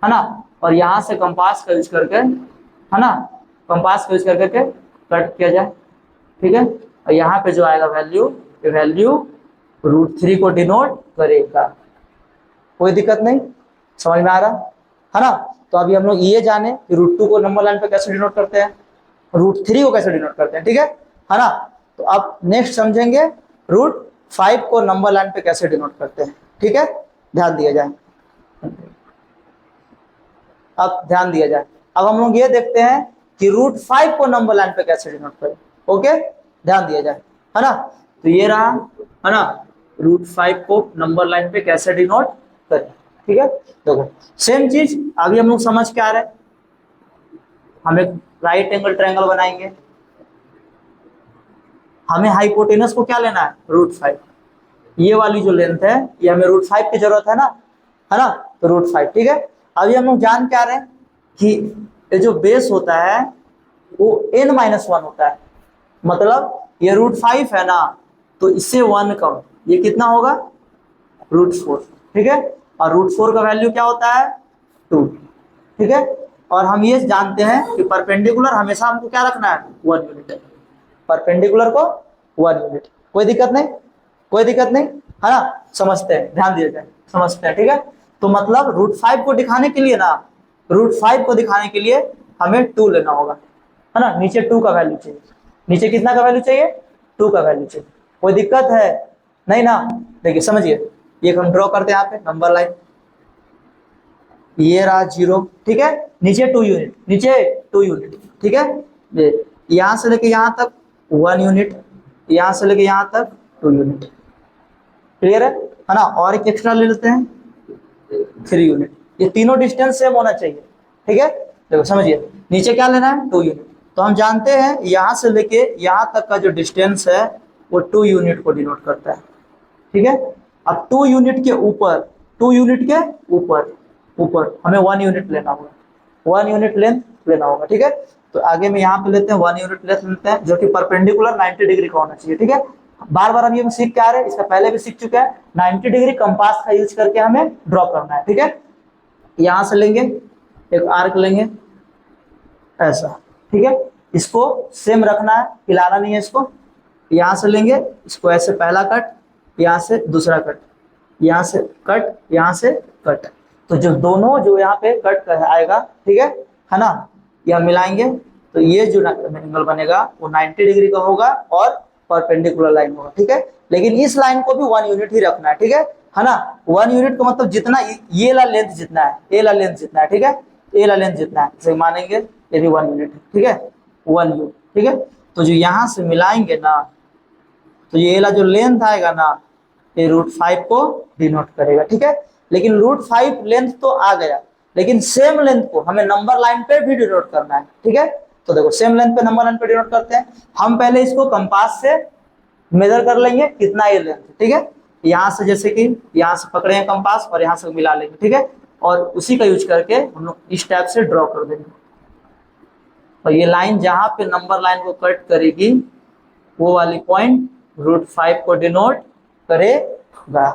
ना। और यहाँ से कंपास का यूज करके, है ना, कंपास का यूज करके कट किया जाए, ठीक है। और यहाँ पे जो आएगा वैल्यू, ये वैल्यू √3 को डिनोट करेगा, कोई दिक्कत नहीं, समझ में आ रहा है ना। तो अभी हम लोग ये जाने कि √2 को नंबर लाइन पे कैसे डिनोट करते हैं, √3 को कैसे डिनोट करते हैं, ठीक है ना। तो अब नेक्स्ट समझेंगे √5 को नंबर लाइन पे कैसे डिनोट करते हैं, ठीक है, ध्यान दिया जाए। अब ध्यान दिया जाए, अब हम लोग ये देखते हैं कि √5 को नंबर लाइन पे कैसे डिनोट करें, ओके, ध्यान दिया जाए, है ना। तो ये रहा, है ना, √5 को नंबर लाइन पे कैसे डिनोट करें, ठीक है। देखो सेम चीज अभी हम लोग समझ के आ रहे हैं, हम एक राइट एंगल ट्रायंगल बनाएंगे, हमें हाइपोटेनस को क्या लेना है, √5, ये वाली जो लेंथ है ये हमें √5 की जरूरत है ना, तो √5, ठीक है। अभी हम लोग जान के आ रहे हैं कि ये जो बेस होता है वो n-1 होता है, मतलब ये √5 है ना, तो इससे 1 कम, ये कितना होगा, √4, ठीक है। और √4 का वैल्यू क्या होता है, 2, ठीक है। और हम ये जानते हैं कि परपेंडिकुलर हमेशा हमको क्या रखना है, 1 यूनिट, परपेंडिकुलर को 1 यूनिट, कोई दिक्कत नहीं, है ना। समझते हैं, ध्यान दिया जाए, समझते हैं, ठीक है। तो मतलब √5 को दिखाने के लिए ना, √5 को दिखाने के लिए हमें 2 लेना होगा, है ना। नीचे 2 का वैल्यू चाहिए, नीचे कितना का वैल्यू चाहिए, 2 का वैल्यू चाहिए, कोई दिक्कत है नहीं ना। देखिए समझिए, ये हम ड्रॉ करते हैं यहाँ पे नंबर लाइन, ये रहा 0, ठीक है, नीचे 2 यूनिट, ठीक है। यहाँ से लेके यहाँ तक 1 यूनिट, यहाँ से लेके यहाँ तक 2 यूनिट, क्लियर है ना। और एक एक्स्ट्रा ले लेते हैं 3 यूनिट, ये तीनों डिस्टेंस सेम होना चाहिए, ठीक है। देखो समझिए, नीचे क्या लेना है, 2 यूनिट, तो हम जानते हैं यहाँ से लेके यहाँ तक का जो डिस्टेंस है वो 2 यूनिट को डिनोट करता है, ठीक है। अब 2 यूनिट के ऊपर, 2 यूनिट के ऊपर ऊपर हमें 1 यूनिट लेना होगा, 1 यूनिट लेंथ लेना होगा, ठीक है। तो आगे में यहाँ पे लेते हैं 1 यूनिट लेंथ लेते हैं, जो कि परपेंडिकुलर 90 डिग्री का होना चाहिए, ठीक है। बार बार हम ये सीख के आ रहे हैं, इसका पहले भी सीख चुके हैं। 90 डिग्री कंपास का यूज करके हमें ड्रॉ करना है, ठीक है। यहां से लेंगे एक आर्क लेंगे ऐसा, ठीक है। इसको सेम रखना है, हिलाना नहीं है इसको। यहां से लेंगे इसको ऐसे, पहला कट, यहां से दूसरा कट, यहां से कट, यहां से कट। तो जो दोनों जो यहाँ पे कट आएगा, ठीक है ना, यह मिलाएंगे तो ये जो एंगल बनेगा वो 90 डिग्री का होगा और परपेंडिकुलर लाइन होगा, ठीक है। लेकिन इस लाइन को भी 1 यूनिट ही रखना है, ठीक है ना। 1 यूनिट का मतलब जितना ये ला लेंथ जितना है, ए ला लेंथ जितना है, ठीक है, ए ला लेंथ जितना है, जैसे मानेंगे ये भी 1 यूनिट है, ठीक है, 1 यू, ठीक है। तो जो यहाँ से मिलाएंगे ना, तो ये ला जो लेंथ आएगा ना, ये √5 को डिनोट करेगा, ठीक है। लेकिन √5 लेंथ तो आ गया, लेकिन सेम लेंथ को हमें नंबर लाइन पे भी डिनोट करना है, ठीक है। तो देखो सेम लेंथ पे नंबर लाइन पे डिनोट करते हैं हम। पहले इसको कंपास से मेजर कर लेंगे कितना ये लेंथ, ठीक है। यहाँ से जैसे कि यहाँ से पकड़े हैं कंपास और यहाँ से मिला लेंगे, ठीक है। और उसी का यूज करके हम लोग इस टाइप से ड्रॉ कर देंगे। और ये लाइन जहां पे नंबर लाइन को कट करेगी वो वाली पॉइंट √5 को डिनोट करेगा।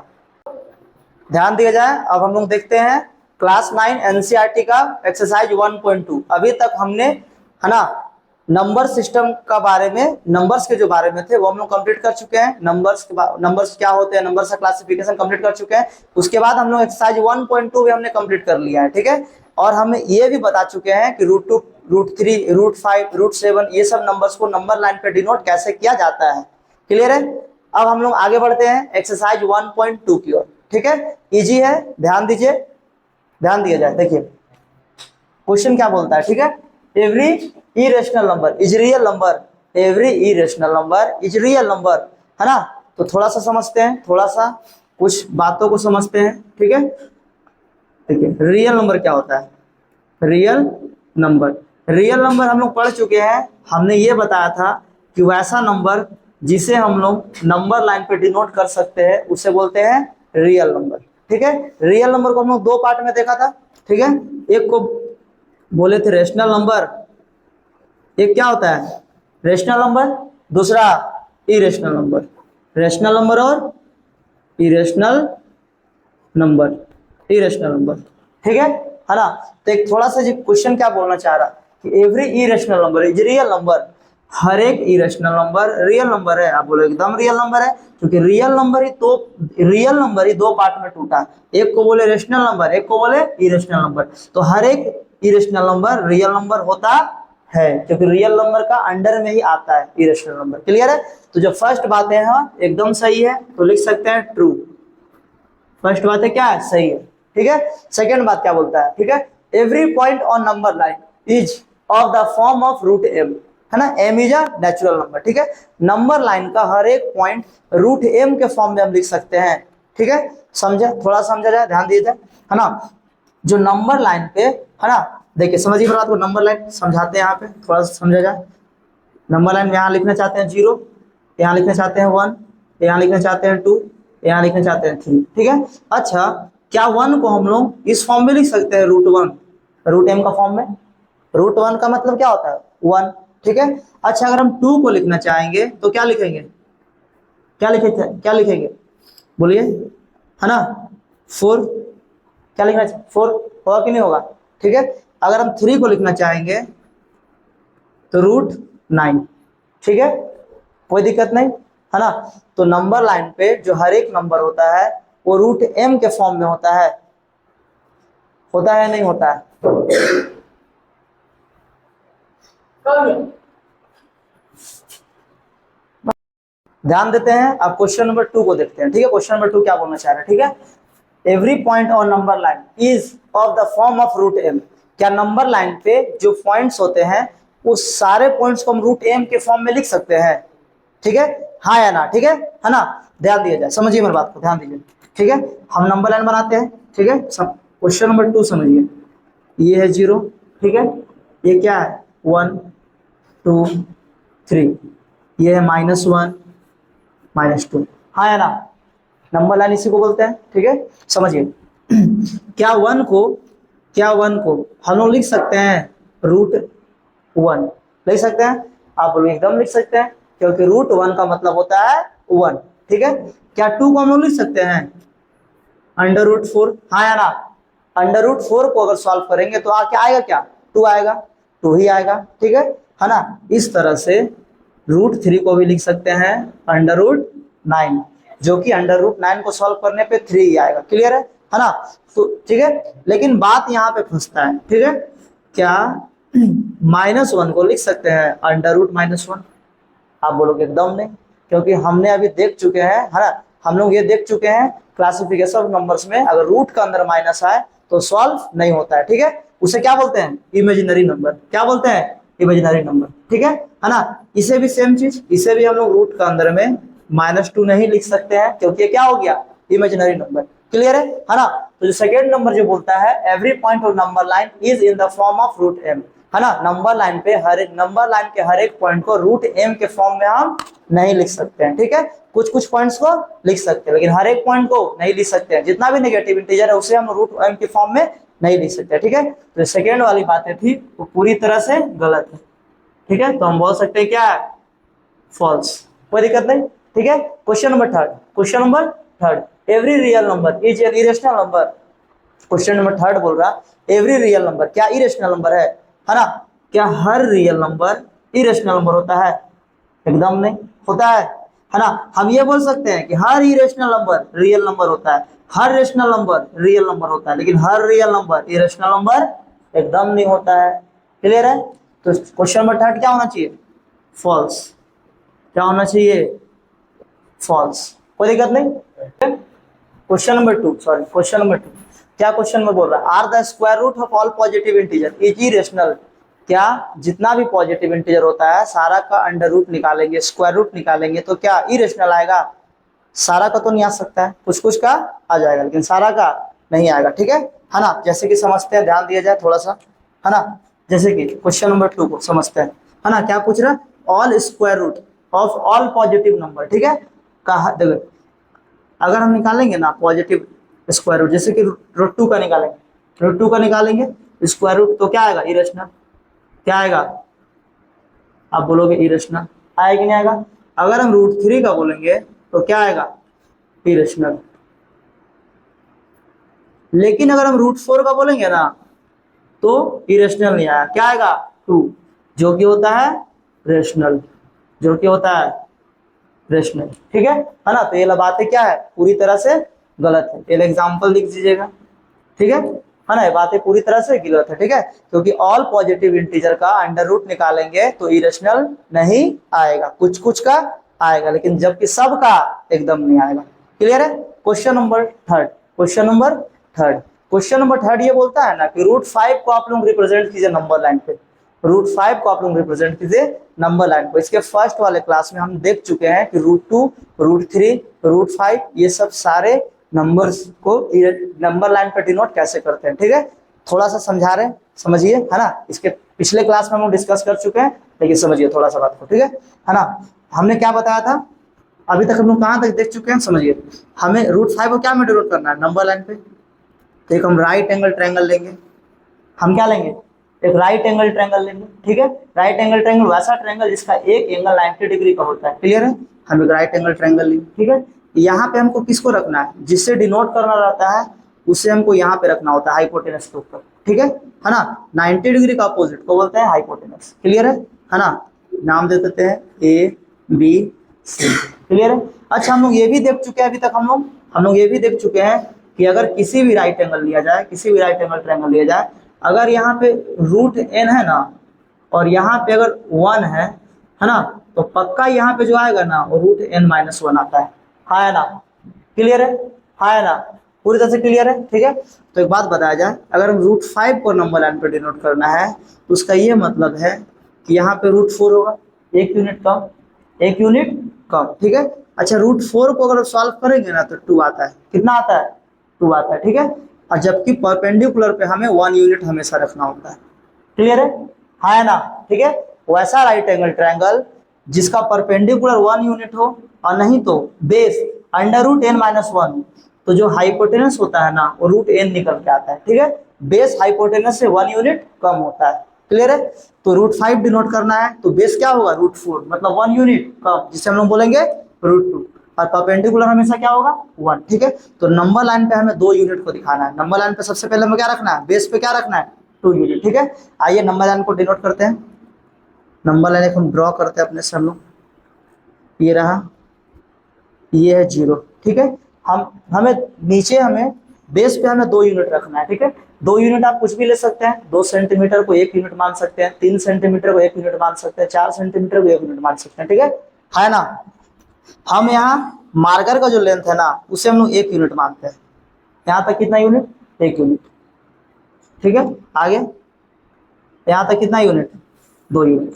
ध्यान दिया जाए। अब हम लोग देखते हैं क्लास 9 एनसीईआरटी का एक्सरसाइज 1.2। अभी तक हमने, है ना, नंबर सिस्टम का बारे में, नंबर्स के जो बारे में थे वो हम लोग कंप्लीट कर चुके हैं। नंबर्स क्या होते हैं, नंबर्स का क्लासिफिकेशन कंप्लीट कर चुके हैं। उसके बाद हम लोग एक्सरसाइज 1.2 भी हमने कंप्लीट कर लिया है, ठीक है। और हमें ये भी बता चुके हैं कि √2, √3, √5, √7 ये सब नंबर्स को नंबर लाइन पे डिनोट कैसे किया जाता है। क्लियर है। अब हम लोग आगे बढ़ते हैं एक्सरसाइज 1.2 की ओर, ठीक है। इजी है, ध्यान दीजिए, ध्यान दिया जाए। देखिए क्वेश्चन क्या बोलता है, ठीक है। Every irrational number is real number, every irrational number is real number, है ना। तो थोड़ा सा समझते हैं, थोड़ा सा कुछ बातों को समझते हैं, ठीक है। देखिए रियल नंबर क्या होता है। रियल नंबर, रियल नंबर हम लोग पढ़ चुके हैं। हमने ये बताया था कि वैसा नंबर जिसे हम लोग नंबर लाइन पे डिनोट कर सकते हैं उसे बोलते हैं रियल नंबर, ठीक है। रियल नंबर को हम लोग 2 पार्ट में देखा था, ठीक है। एक को बोले थे रेशनल नंबर, एक क्या होता है रेशनल नंबर, दूसरा इरेशनल नंबर। रेशनल नंबर और इरेशनल नंबर, इरेशनल नंबर, ठीक है ना। तो एक थोड़ा सा क्वेश्चन क्या बोलना चाह रहा कि every irrational number is real number, हर एक इरेशनल नंबर रियल नंबर है। आप बोलो एकदम रियल नंबर है, क्योंकि रियल नंबर ही 2 पार्ट में टूटा, एक को बोले रेशनल नंबर, एक को बोले इरेशनल नंबर। तो हर एक इरेशनल नंबर रियल नंबर होता है, क्योंकि रियल नंबर का अंडर में ही आता है इरेशनल नंबर। क्लियर है। तो जो फर्स्ट बातें हैं एकदम सही है, तो लिख सकते हैं ट्रू। फर्स्ट बात है क्या है, सही है, ठीक है। सेकंड बात क्या बोलता है, ठीक है। Every point on number line is of the form of √m, है ना। m is a natural number, ठीक है। नंबर लाइन का हर एक पॉइंट √m के फॉर्म में हम लिख सकते हैं, ठीक है। समझे, थोड़ा समझा जाए, ध्यान दिए जाए, है ना। जो नंबर लाइन पे, है ना, देखिए समझिए बात को, नंबर लाइन समझाते हैं यहाँ पे, थोड़ा सा समझा जाए। नंबर लाइन में यहाँ लिखना चाहते हैं 0, यहाँ लिखना चाहते हैं 1, यहाँ लिखना चाहते हैं 2, यहाँ लिखना चाहते हैं 3, ठीक है। अच्छा, क्या 1 को हम लोग इस फॉर्म में लिख सकते हैं √1, √m का फॉर्म में। √1 का मतलब क्या होता है 1, ठीक है। अच्छा, अगर हम 2 को लिखना चाहेंगे तो क्या लिखेंगे, क्या लिखेंगे बोलिए, है ना, 4, क्या लिखना चाहिए 4, होगा कि नहीं होगा, ठीक है। अगर हम 3 को लिखना चाहेंगे तो √9, ठीक है, कोई दिक्कत नहीं, है ना। तो नंबर लाइन पे जो हर एक नंबर होता है वो √m के फॉर्म में होता है नहीं होता है। ध्यान देते हैं। अब क्वेश्चन नंबर 2 को देखते हैं, ठीक है। क्वेश्चन नंबर 2 क्या बोलना चाह रहा है, ठीक है। Every point on number line is of the form of √m, क्या नंबर लाइन पे जो पॉइंट्स होते हैं उस सारे पॉइंट्स को हम √m के फॉर्म में लिख सकते हैं, ठीक है, हाँ या ना, ठीक है ना। ध्यान दिया जाए, समझिए मेरी बात को, ध्यान दीजिए, ठीक है। हम नंबर लाइन बनाते हैं, ठीक है। क्वेश्चन नंबर 2 समझिए, ये है 0, ठीक है, ये क्या है 1 2 3, ये है -1 -2, हाँ या ना। नंबर लाइन इसी को बोलते हैं, ठीक है, समझिए। क्या वन को हम लोग लिख सकते हैं √1, लिख सकते हैं, आप लोग एकदम लिख सकते हैं, क्योंकि √1 का मतलब होता है 1, ठीक है। क्या 2 को हम लोग लिख सकते हैं √4, हाँ या ना, √4 को अगर सॉल्व करेंगे तो क्या आएगा, क्या 2 आएगा, 2 ही आएगा, ठीक है ना। इस तरह से √3 को भी लिख सकते हैं √9, जो कि √9 को सॉल्व करने पे 3 ही आएगा, क्लियर है ना। तो ठीक है, लेकिन बात यहाँ पे फंसता है, ठीक है। क्या -1 को लिख सकते हैं √-1? आप बोलोगे एकदम नहीं, क्योंकि हमने अभी देख चुके हैं, है ना, हम लोग ये देख चुके हैं क्लासिफिकेशन ऑफ नंबर्स में, अगर रूट का अंदर माइनस आए तो सॉल्व नहीं होता है, ठीक है। उसे क्या बोलते हैं, इमेजिनरी नंबर, क्या बोलते हैं, इमेजिनरी नंबर, ठीक है ना। इसे भी सेम चीज, इसे भी हम लोग रूट का अंदर में -2 नहीं लिख सकते हैं, क्योंकि ये क्या हो गया, इमेजिनरी नंबर, क्लियर है ना। तो जो सेकेंड नंबर जो बोलता है every point of number line is in the form of √m, है ना। नंबर लाइन पे नंबर लाइन के हर एक पॉइंट को √m के फॉर्म में हम नहीं लिख सकते हैं, ठीक है। कुछ कुछ पॉइंट्स को लिख सकते हैं, लेकिन हर एक पॉइंट को नहीं लिख सकते हैं। जितना भी नेगेटिव इंटीजर है उसे हम √m के फॉर्म में नहीं लिख सकते, ठीक है। तो सेकेंड वाली बातें थी वो पूरी तरह से गलत है, ठीक है। तो हम बोल सकते हैं क्या है, फॉल्स, कोई दिक्कत नहीं, ठीक है। Question number third, every real number is an irrational number. Question number third बोल रहा एवरी रियल नंबर क्या इरेशनल नंबर है ना। क्या हर रियल नंबर इरेशनल नंबर होता है, एकदम नहीं होता है ना। हम ये बोल सकते हैं कि हर इरेशनल नंबर रियल नंबर होता है, हर रेशनल नंबर रियल नंबर होता है, लेकिन हर रियल नंबर इरेशनल नंबर एकदम नहीं होता है, क्लियर है। तो क्वेश्चन नंबर थर्ड क्या होना चाहिए, फॉल्स, क्या होना चाहिए, फॉल्स, कोई दिक्कत नहीं। क्वेश्चन नंबर टू, क्या क्वेश्चन में बोल रहा है, are the square root of all positive integer is irrational. क्या जितना भी पॉजिटिव इंटीजर होता है सारा का अंडर रूट निकालेंगे, स्क्वायर रूट निकालेंगे तो क्या इरेशनल आएगा। सारा का तो नहीं आ सकता है, कुछ कुछ का आ जाएगा, लेकिन सारा का नहीं आएगा, ठीक है ना। जैसे कि समझते हैं, ध्यान दिया जाए थोड़ा सा, है ना। जैसे कि क्वेश्चन नंबर 2 को समझते हैं, है ना। क्या पूछ रहा है, all square root of all positive number, ठीक है। कहा देखो, अगर हम निकालेंगे ना पॉजिटिव स्क्वायर रूट, जैसे कि √2 का निकालेंगे स्क्वायर रूट, तो क्या आएगा, इरेशनल, क्या आएगा, आप बोलोगे इरेशनल आएगा कि नहीं आएगा। अगर हम √3 का बोलेंगे तो क्या आएगा, इरेशनल। लेकिन अगर हम √4 का बोलेंगे ना तो इरेशनल नहीं आया, क्या आएगा, 2, जो कि होता है रेशनल, ठीक है ना। तो ये बातें क्या है, पूरी तरह से गलत है। एक एग्जांपल लिख दीजिएगा, ठीक है ना। ये बातें पूरी तरह से गलत है, ठीक है, क्योंकि ऑल पॉजिटिव इंटीजर का अंडर रूट निकालेंगे तो इरेशनल नहीं आएगा, कुछ कुछ का आएगा, लेकिन जबकि सब का एकदम नहीं आएगा, क्लियर है। क्वेश्चन नंबर थर्ड ये बोलता है ना कि √5 को आप लोग रिप्रेजेंट कीजिए नंबर लाइन पे, √5 को आप लोग रिप्रेजेंट कीजिए नंबर लाइन को। इसके फर्स्ट वाले क्लास में हम देख चुके हैं कि √2, √3, √5 ये सब सारे नंबर्स को नंबर लाइन पर डिनोट कैसे करते हैं, ठीक है। थोड़ा सा समझा रहे हैं, समझिए, है ना। इसके पिछले क्लास में हम डिस्कस कर चुके हैं, लेकिन समझिए थोड़ा सा बात को, ठीक है ना। हमने क्या बताया था, अभी तक हम लोग कहाँ तक देख चुके हैं, समझिए। हमें √5 को क्या में डिनोट करना है, नंबर लाइन पे। तो एक हम राइट एंगल ट्रायंगल लेंगे, हम क्या लेंगे, एक राइट एंगल ट्रायंगल लेंगे, ठीक है। राइट एंगल ट्रायंगल वैसा ट्रायंगल जिसका एक एंगल 90 डिग्री का होता है, क्लियर है। हम एक राइट एंगल ट्रायंगल लेंगे, ठीक है। यहाँ पे हमको किसको रखना है, जिससे डिनोट करना रहता है उसे हमको यहाँ पे रखना होता है, हाइपोटेनस के ऊपर, ठीक है ना। 90 डिग्री का अपोजिट को बोलते हैं हाइपोटेनस, क्लियर है ना। नाम दे देते हैं ABC, क्लियर है। अच्छा, हम लोग ये भी देख चुके हैं अभी तक, हम लोग ये भी देख चुके हैं कि अगर किसी भी राइट एंगल लिया जाए, किसी भी राइट एंगल ट्रायंगल लिया जाए, अगर यहाँ पे √n है ना और यहाँ पे अगर 1 है ना, तो पक्का यहाँ पे जो आएगा ना वो √n-1 आता है, हाँ ना, क्लियर है, हाँ ना, पूरी तरह से क्लियर है, ठीक है। तो एक बात बताया जाए, अगर हम √5 को नंबर लाइन पर डिनोट करना है तो उसका ये मतलब है कि यहाँ पे √4 होगा, 1 यूनिट कम, ठीक है। अच्छा, √4 को अगर सॉल्व करेंगे ना तो 2 आता है, कितना आता है, 2 आता है, ठीक है। और जबकि परपेंडिकुलर पे हमें 1 यूनिट हमेशा रखना होता है, क्लियर है, हाँ ना, ठीक है। वैसा राइट एंगल ट्रायंगल जिसका परपेंडिकुलर 1 यूनिट हो और नहीं तो बेस √n-1, तो जो हाइपोटेनस होता है ना वो √n निकल के आता है, ठीक है। बेस हाइपोटेनस से 1 यूनिट कम होता है, क्लियर है। तो √5 डिनोट करना है तो बेस क्या होगा, √4, मतलब 1 यूनिट कम, जिसे हम लोग बोलेंगे √2, और परपेंडिकुलर हमेशा क्या होगा 1, ठीक है। तो नंबर लाइन पे हमें 2 यूनिट को दिखाना है। नंबर लाइन पे सबसे पहले हमें क्या रखना है, बेस पे क्या रखना है, 2 यूनिट, ठीक है। आइए नंबर लाइन को डिनोट करते हैं। नंबर लाइन एक हम ड्रॉ करते हैं अपने से हम लोग, ये रहा, ये है 0, ठीक है। हमें नीचे हमें बेस पे हमें 2 यूनिट रखना है, ठीक है। 2 यूनिट आप कुछ भी ले सकते हैं, 2 सेंटीमीटर को 1 यूनिट मान सकते हैं, 3 सेंटीमीटर को 1 यूनिट मान सकते हैं, 4 सेंटीमीटर को 1 यूनिट मान सकते हैं, ठीक है ना। हम यहाँ मार्कर का जो लेंथ है ना उसे हम लोग 1 यूनिट मानते हैं। यहाँ तक कितना यूनिट, 1 यूनिट, ठीक है। आगे यहाँ तक कितना यूनिट, 2 यूनिट,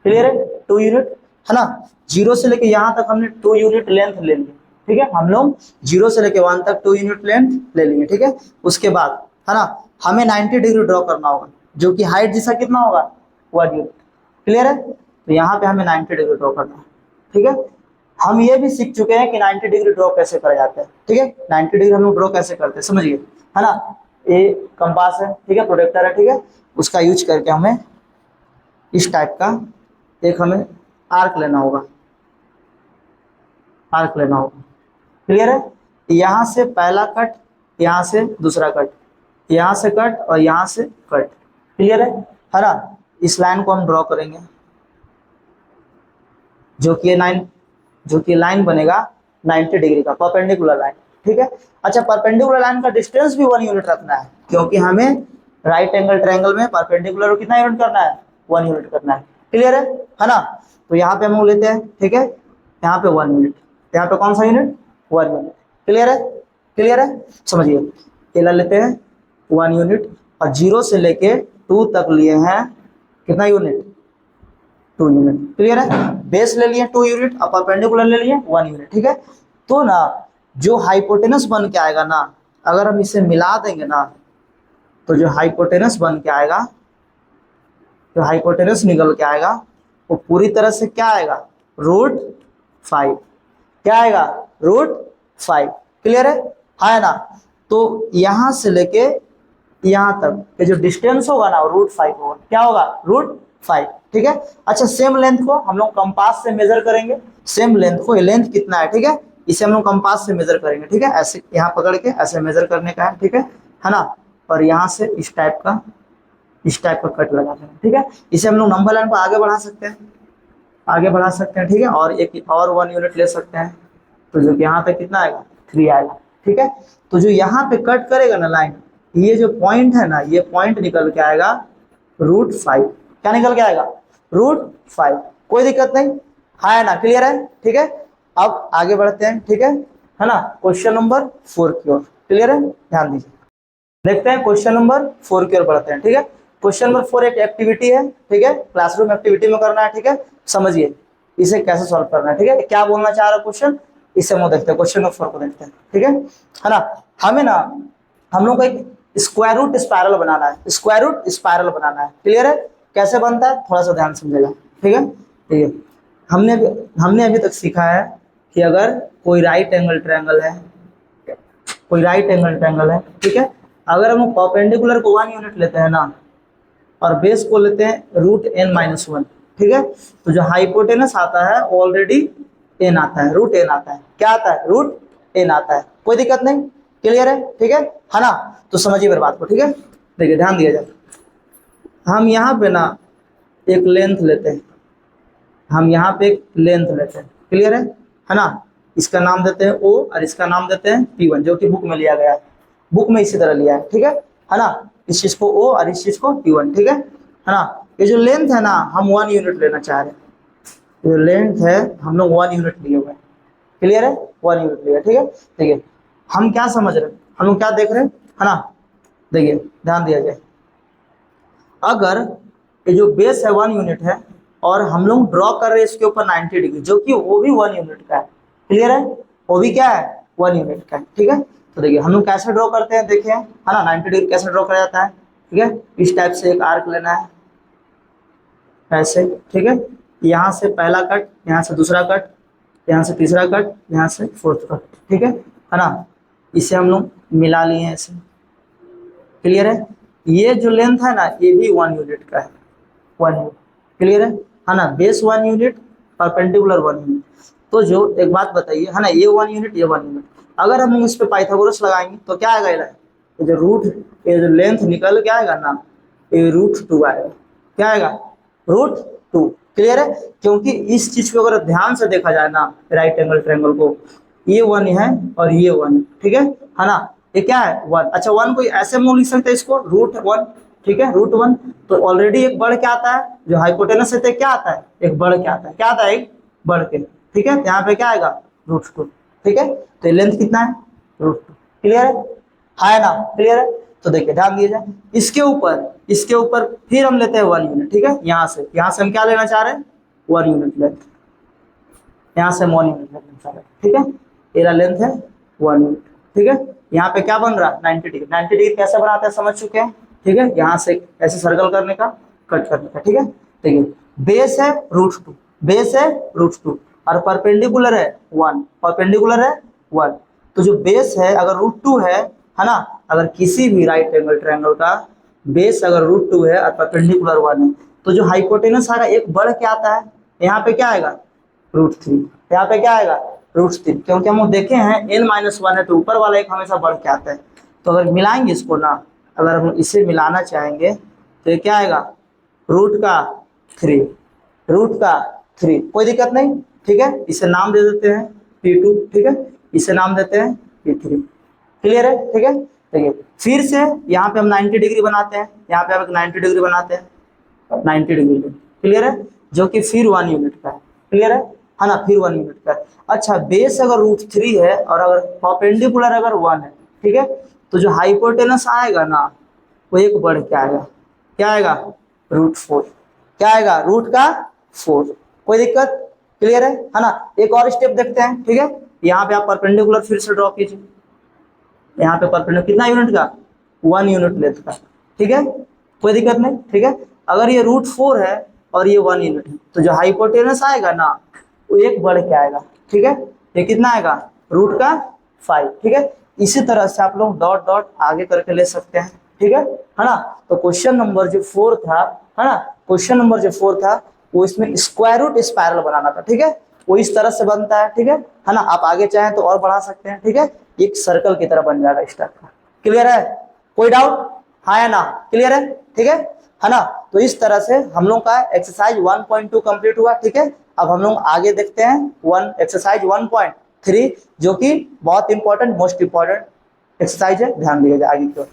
क्लियर है, 2 यूनिट, है ना। 0 से लेके यहाँ तक हमने 2 यूनिट लेंथ ले ली, ठीक है। हम लोग 0 से लेके 1 तक 2 यूनिट लेंथ ले लेंगे, ठीक है। उसके बाद है ना हमें 90 डिग्री ड्रॉ करना होगा, जो कि हाइट जैसा कितना होगा 1 यूनिट, क्लियर है। तो यहाँ पे हमें 90 डिग्री ड्रॉ करना है, ठीक है। हम ये भी सीख चुके हैं कि 90 डिग्री ड्रॉ कैसे करा जाता है, ठीक है। 90 डिग्री हम लोग ड्रॉ कैसे करते हैं समझिए, है ना। ये कंपास है, ठीक है, प्रोटेक्टर है, ठीक है। उसका यूज करके हमें इस टाइप का एक हमें आर्क लेना होगा, आर्क लेना होगा, क्लियर है। यहाँ से पहला कट, यहाँ से दूसरा कट, यहाँ से कट और यहाँ से कट, क्लियर है ना। इस लाइन को हम ड्रॉ करेंगे, जो कि लाइन बनेगा 90 डिग्री का परपेंडिकुलर लाइन, ठीक है। अच्छा, परपेंडिकुलर लाइन का डिस्टेंस भी 1 यूनिट रखना है, क्योंकि हमें राइट एंगल ट्रायंगल में परपेंडिकुलर को कितना यूनिट करना है, 1 यूनिट करना है, क्लियर है ना। तो यहाँ पे हम लोग लेते हैं, ठीक है, यहाँ पे 1 यूनिट, यहाँ पे कौन सा यूनिट, 1 यूनिट, क्लियर है, क्लियर है, समझिए। केला लेते हैं 1 यूनिट, और 0 से लेके 2 तक लिए हैं कितना यूनिट, 2 यूनिट, क्लियर है। बेस ले लिए 2 यूनिट और परपेंडिकुलर ले लिए 1 यूनिट, ठीक है। तो ना जो हाइपोटेनस बन के आएगा ना, अगर हम इसे मिला देंगे ना, तो जो हाइपोटेनस बन के आएगा, जो हाइपोटेनस निकल के आएगा वो पूरी तरह से क्या आएगा, √5, क्या आएगा, √5, क्लियर है ना। तो यहाँ से लेके यहाँ तक ये जो डिस्टेंस होगा ना √5 होगा, क्या होगा, √5, ठीक है। अच्छा, सेम लेंथ को हम लोग कंपास से मेजर करेंगे, सेम लेंथ को, ये लेंथ कितना है, ठीक है, इसे हम लोग कंपास से मेजर करेंगे, ठीक है। ऐसे यहाँ पकड़ के ऐसे मेजर करने का है, ठीक है ना। और यहाँ से इस टाइप का कट लगा देना, ठीक है। इसे हम लोग नंबर लाइन को आगे बढ़ा सकते हैं, आगे बढ़ा सकते हैं, ठीक है। और एक और 1 यूनिट ले सकते हैं, तो जो कि यहाँ पे कितना आएगा, 3 आएगा, ठीक है। तो जो यहाँ पे कट करेगा ना लाइन, ये जो पॉइंट है ना, ये पॉइंट निकल के आएगा √5, क्या निकल के आएगा, √5, कोई दिक्कत नहीं है ना, क्लियर है, ठीक है। अब आगे बढ़ते हैं, ठीक है ना। क्वेश्चन नंबर 4 की ओर, क्लियर है, ध्यान दीजिए। देखते हैं क्वेश्चन नंबर 4 की ओर बढ़ते हैं, ठीक है। क्वेश्चन नंबर 4 एक एक्टिविटी है, ठीक है, क्लासरूम एक्टिविटी में करना है, ठीक है। समझिए इसे कैसे सॉल्व करना है, ठीक है, क्या बोलना चाह रहा है क्वेश्चन, इसे हम देखते हैं, क्वेश्चन नंबर 4 को देखते हैं, ठीक है ना। हमें ना हम लोग को एक स्क्वायर रूट स्पायरल बनाना है, स्क्वायर रूट स्पायरल बनाना है, क्लियर है। कैसे बनता है थोड़ा सा ध्यान समझेगा, ठीक है। ठीक है, हमने अभी तक सीखा है कि अगर कोई राइट एंगल ट्रायंगल है, कोई राइट एंगल ट्रायंगल है, ठीक है, अगर हम परपेंडिकुलर को 1 यूनिट लेते हैं ना, और बेस को लेते हैं √n-1, ठीक है, तो जो हाइपोटेनस आता है ऑलरेडी n आता है, √n आता है, क्या आता है, √n आता है, कोई दिक्कत नहीं, क्लियर है, ठीक है ना। तो समझिए मेरी बात को, ठीक है, देखिए ध्यान दिया जाए। हम यहाँ पे ना एक लेंथ लेते हैं, हम यहाँ पे एक लेंथ लेते हैं, क्लियर है ना। इसका नाम देते हैं O और इसका नाम देते हैं P1, जो कि बुक में लिया गया है, बुक में इसी तरह लिया है, ठीक है ना। इस चीज को O और इस चीज को P1, ठीक है ना। ये जो लेंथ है ना हम 1 यूनिट लेना चाह रहे हैं, जो लेंथ है हम लोग 1 यूनिट लिए हुए हैं, क्लियर है, 1 यूनिट लिया, ठीक है। देखिए हम क्या समझ रहे हैं, हम लोग क्या देख रहे हैं, है ना। देखिए ध्यान दिया जाए, अगर ये जो बेस है 1 यूनिट है और हम लोग ड्रॉ कर रहे हैं इसके ऊपर 90 डिग्री, जो कि वो भी 1 यूनिट का है, क्लियर है, वो भी क्या है, 1 यूनिट का है, ठीक है। तो देखिए हम लोग कैसे ड्रॉ करते हैं, देखिए है ना, 90 डिग्री कैसे ड्रॉ करा जाता है, ठीक है। इस टाइप से एक आर्क लेना है ऐसे, ठीक है, यहाँ से पहला कट, यहाँ से दूसरा कट, यहाँ से तीसरा कट, यहाँ से फोर्थ कट, ठीक है ना। इसे हम लोग मिला लिए हैं ऐसे, क्लियर है। ये जो लेंथ है ना ये भी 1 यूनिट का है, 1 यूनिट, क्लियर है ना। Base 1 unit, perpendicular 1 unit. तो जो एक बात बताइए है ना, ये 1 यूनिट, ये 1 यूनिट, अगर हम इस पे पाइथागोरस लगाएंगे तो क्या आएगा, ये जो रूट, ये जो लेंथ निकल के आएगा ना, ये √2 आएगा। क्या आएगा, √2, क्लियर है। क्योंकि इस चीज को अगर ध्यान से देखा जाए ना, राइट एंगल ट्रायंगल को, ये 1 है और ये 1 है, ठीक है ना। ये क्या है, 1। अच्छा 1 को ऐसे हम लोग लिख सकते हैं इसको, √1, ठीक है, √1। तो ऑलरेडी एक बढ़ के आता है, जो हाइपोटेनस है क्या आता है, एक बढ़ के आता है, क्या आता है, एक बढ़ के, ठीक है। यहाँ पे क्या आएगा, √2, ठीक है। तो ये लेंथ कितना है, √2, क्लियर है ना, क्लियर है। तो देखिए ध्यान दिया जाए, इसके ऊपर फिर हम लेते हैं 1 यूनिट, ठीक है। यहाँ से हम क्या लेना चाह रहे हैं, 1 यूनिट लेंथ, यहाँ से हम 1 यूनिट लेना चाह रहे हैं, ठीक है। मेरा लेंथ है 1 यूनिट, ठीक है। यहाँ पे क्या बन रहा है, 90 डिग्री। 90 डिग्री कैसे बनाते हैं समझ चुके हैं, ठीक है। यहाँ से ऐसे सर्कल करने का, कट करने का, ठीक है। देखिए बेस है √2, बेस है √2 और परपेंडिकुलर है 1, परपेंडिकुलर है 1। तो जो बेस है अगर √2 है ना, अगर किसी भी राइट एंगल ट्रायंगल का बेस अगर √2 है और परपेंडिकुलर 1 है, तो जो हाइपोटेनस आएगा एक बढ़ के आता है, यहाँ पे क्या आएगा, √3, यहाँ पे क्या आएगा, √3। क्योंकि हम देखे हैं n-1 है तो ऊपर वाला एक हमेशा बढ़ के आता है। तो अगर मिलाएंगे इसको ना, अगर हम इसे मिलाना चाहेंगे तो ये क्या आएगा, √3, √3, कोई दिक्कत नहीं, ठीक है। इसे नाम दे देते हैं P2, ठीक है, इसे नाम देते हैं P3, क्लियर है, ठीक है। देखिए फिर से यहाँ पे हम 90 डिग्री बनाते हैं, यहाँ पे हम 90 डिग्री बनाते हैं, 90 डिग्री, क्लियर है, जो कि फिर 1 यूनिट का है, क्लियर है ना, फिर 1 यूनिट का है। अच्छा बेस अगर √3 है और अगर परपेंडिकुलर अगर 1 है, ठीक है, तो जो हाइपोटेनस आएगा ना वो एक बढ़ के आएगा, क्या आएगा, √4, क्या आएगा, √4, कोई दिक्कत, क्लियर है ना। एक और स्टेप देखते हैं, ठीक है। यहाँ पे आप परपेंडिकुलर फिर से ड्रॉ कीजिए, यहाँ पे परपेंडिकुलर कितना यूनिट का, 1 यूनिट लेंथ का, ठीक है, कोई दिक्कत नहीं, ठीक है। अगर ये √4 है और ये 1 यूनिट है, तो जो हाइपोटेनस आएगा ना वो एक बढ़ के आएगा, ठीक है। ये कितना आएगा, √5, ठीक है। इसी तरह से आप लोग डॉट डॉट आगे करके ले सकते हैं, ठीक है ना। तो क्वेश्चन नंबर जो 4 था, है ना, क्वेश्चन नंबर जो 4 था वो इसमें स्क्वायर रूट स्पाइरल बनाना था, ठीक है। वो इस तरह से बनता है, ठीक है ना। आप आगे चाहें तो और बढ़ा सकते हैं, ठीक है। एक सर्कल की तरह बन जाएगा इस टाइप का, क्लियर है, कोई डाउट, हाँ या ना, क्लियर है, ठीक है ना। तो इस तरह से हम लोग का एक्सरसाइज 1.2 कंप्लीट हुआ, ठीक है। अब हम लोग आगे देखते हैं एक्सरसाइज 1.3, जो कि बहुत इंपॉर्टेंट, मोस्ट इंपॉर्टेंट एक्सरसाइज है, ध्यान दिया जाए आगे की ओर।